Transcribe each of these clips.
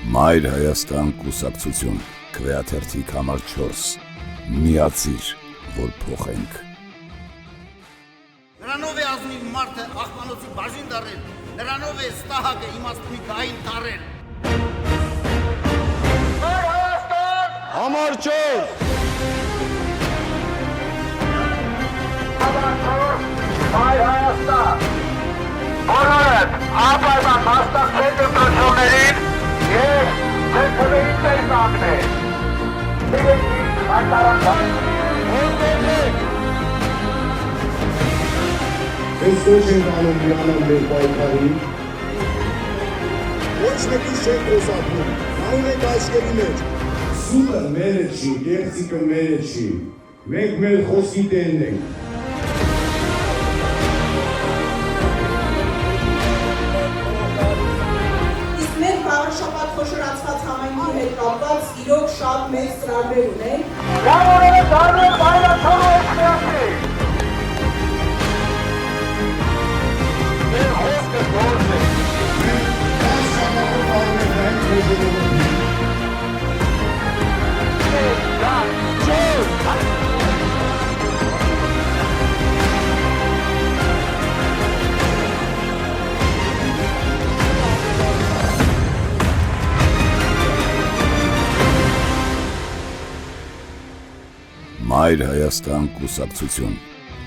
Մայր Հայաստան կուսակցություն, քվեաթերթիկ համար 4, միացիր, որ փոխենք։ Նրանով է ազնիվ մարդը աղբանոցի բաժին դարել, նրանով է ստահակը իմաստունի գային տարել։ Մայր Հայաստան! Համար 4! Համար 4, Մայր Հայաստան! Բոլորդ, ապայման մասնակցել դպրոցումներին և ձեզվեին ձեզ ակնել։ Դիրեցիք հայտարանքան։ Հորդորնեք! Ես ոչ ենք անում միանալ մեր պայքարին, ոչ մեկի չենք խոսապում, անում ենք աչկերի մեջ։ Սուտը մերը չի, գեղցիկը մերը չի, մենք մեր խոսքի տերն ենք։ Իսկ մեր բարաշապատ խոշորացված համայնքի հետ կապված իրոք շատ մեծ ծրագրեր ունենք։ Գավորերը դարներ բայրացանու եք միացրի։ Մեր խոսքը գործ է։ Այս շապատով անում ենք մենք մեր ժողովրդին։ Մայր Հայաստան կուսակցություն,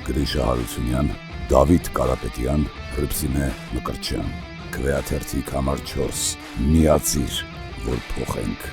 Գրիշա Հարությունյան, Դավիթ Կարապետյան, Հռիփսիմե Մկրտչյան, քվեաթերթիկ համար 4, միացիր, որ փոխենք։